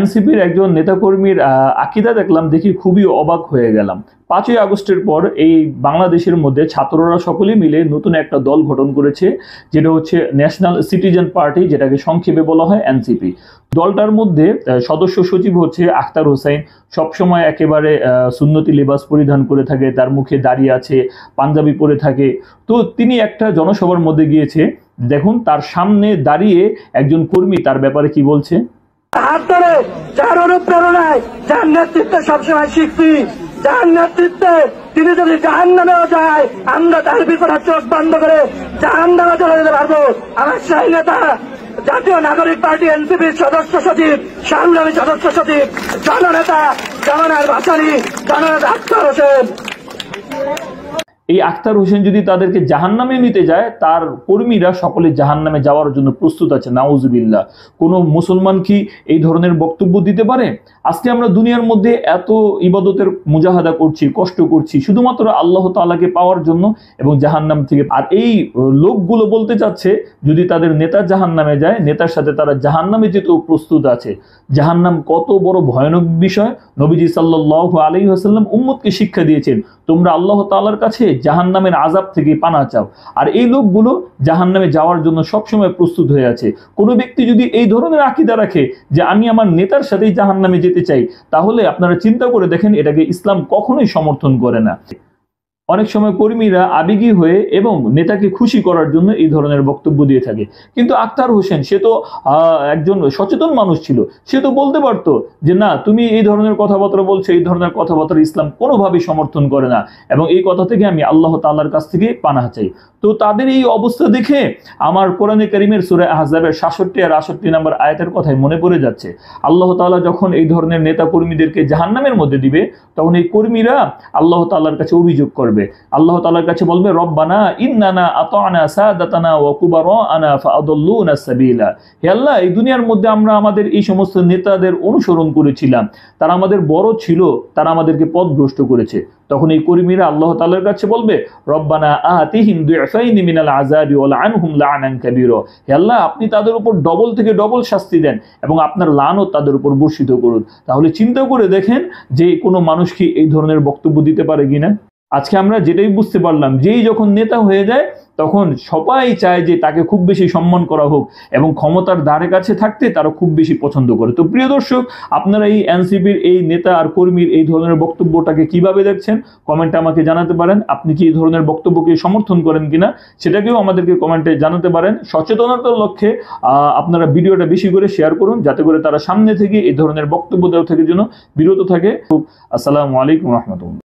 এনসিপির একজন নেতাকর্মীর আকিদা দেখলাম, দেখি খুবই অবাক হয়ে গেলাম। 5ই আগস্টের পর এই বাংলাদেশের মধ্যে ছাত্ররা সকলেই মিলে নতুন একটা দল গঠন করেছে, যেটা হচ্ছে ন্যাশনাল সিটিজেন পার্টি, যেটাকে সংক্ষেপে বলা হয় এনসিপি। দলটার মধ্যে সদস্য সচিব হচ্ছে আখতার হোসেন। সবসময় একেবারে সুন্নতি লিবাস পরিধান করে থাকে, তার মুখে দাড়ি আছে, পাঞ্জাবি পরে থাকে। তো তিনি একটা জনসভার মধ্যে গিয়েছে, দেখুন তার সামনে দাঁড়িয়ে একজন কর্মী তার ব্যাপারে কি বলছে। হাত ধরে যার অনুপ্রেরণায়, যার নেতৃত্বে সবসময় শিখছি, যার নেতৃত্বে তিনি যদি জাহান্নামেও যায়, আমরা তার বিপদে চোখ বন্ধ করে জাহান্নামে চলে যেতে পারবো। আমার সেই নেতা জাতীয় নাগরিক পার্টি এনসিপির সদস্য সচিব, সংগ্রামী সদস্য সচিব, জননেতা জামানার ভাসানী, জননেতা আখতার হোসেন। এই আখতার হোসেন যদি তাদেরকে জাহান্নামে নিতে যায়, তার কর্মীরা সকলে জাহান্নামে যাওয়ার জন্য প্রস্তুত আছে। নাউজুবিল্লাহ। কোনো মুসলমান কি এই ধরনের বক্তব্য দিতে পারে? আজকে আমরা দুনিয়ার মধ্যে এত ইবাদতের মুজাহাদা করছি, কষ্ট করছি শুধুমাত্র আল্লাহ তাআলাকে পাওয়ার জন্য এবং জাহান্নাম থেকে। আর এই লোকগুলো বলতে চাচ্ছে যদি তাদের নেতা জাহান্নামে যায়, নেতার সাথে তারা জাহান্নামে যেতেও প্রস্তুত আছে। জাহান্নাম কত বড় ভয়ানক বিষয়। নবীজি সাল্লাল্লাহু আলাইহি ওয়াসাল্লাম উম্মতকে শিক্ষা দিয়েছেন, তোমরা আল্লাহ তাআলার কাছে জাহান্নামের আযাব থেকে পানাহ চাও। আর এই লোকগুলো জাহান্নামে যাওয়ার জন্য সবসময় প্রস্তুত হয়ে আছে। কোনো ব্যক্তি যদি এই ধরনের আকীদা রাখে যে আমি আমার নেতার সাথেই জাহান্নামে যেতে চাই, তাহলে আপনারা চিন্তা করে দেখেন এটাকে ইসলাম কখনোই সমর্থন করে না। অনেক সময় কর্মীরা আবেগী হয়ে এবং নেতাকে খুশি করার জন্য এই ধরনের বক্তব্য দিয়ে থাকে। কিন্তু আখতার হোসেন সে তো একজন সচেতন মানুষ ছিল, সে তো বলতে পারতো যে না, তুমি এই ধরনের কথাবার্তা বলছো, এই ধরনের কথাবার্তা ইসলাম কোনোভাবেই সমর্থন করে না এবং এই কথা থেকে আমি আল্লাহ তাআলার কাছ থেকে পানাহ চাই। তো তাদের এই অবস্থা দেখে আমার কোরআনে কারীমের সূরা আহজাবের 66 আর 68 নম্বর আয়াতের কথাই মনে পড়ে যাচ্ছে। আল্লাহ তাআলা যখন এই ধরনের নেতা কর্মীদেরকে জাহান্নামের মধ্যে দিবে, তখন এই কর্মীরা আল্লাহ তাআলার কাছে অভিযোগ করবে। আল্লাহ তাআলার কাছে বলবে, রব্বানা ইন্নানা আতা'না সাদাতানা ওয়া কুবারা'না ফাআদাল্লুনা সাবিলা। হে আল্লাহ, এই দুনিয়ার মধ্যে আমরা আমাদের এই সমস্ত নেতাদের অনুসরণ করেছিলাম, তারা আমাদের বড় ছিল, তারা আমাদেরকে পথভ্রষ্ট করেছে। তখন এই কর্মীরা আল্লাহ তাআলার কাছে বলবে, রব্বানা আতিহিম দু'ফাইনি মিনাল আযাবি ওয়া লা'আনহুম লা'নান কাবীরা। হে আল্লাহ, আপনি তাদের উপর ডবল থেকে ডবল শাস্তি দেন এবং আপনার লানত তাদের উপর বর্ষিত করুন। তাহলে চিন্তা করে দেখেন যে কোনো মানুষ কি এই ধরনের বক্তব্য দিতে পারে কিনা। আজকে আমরা যেটাই বুঝতে পারলাম, যেই যখন নেতা হয়ে যায় তখন সবাই চায় যে তাকে খুব বেশি সম্মান করা হোক এবং ক্ষমতার ধারে কাছে থাকতে তারা খুব বেশি পছন্দ করে। তো প্রিয় দর্শক, আপনারা এই এনসিপির এই নেতা আর কর্মীর এই ধরনের বক্তব্যটাকে কিভাবে দেখছেন কমেন্টে আমাকে জানাতে পারেন। আপনি কি এই ধরনের বক্তব্যকে সমর্থন করেন কিনা সেটাকেও আমাদেরকে কমেন্টে জানাতে পারেন। সচেতনতার লক্ষ্যে আপনারা ভিডিওটা বেশি করে শেয়ার করুন, যাতে করে তারা সামনে থেকে এই ধরনের বক্তব্য দেওয়া থেকে যেন বিরত থাকে। আসসালামু আলাইকুম ওয়া রাহমাতুল্লাহ।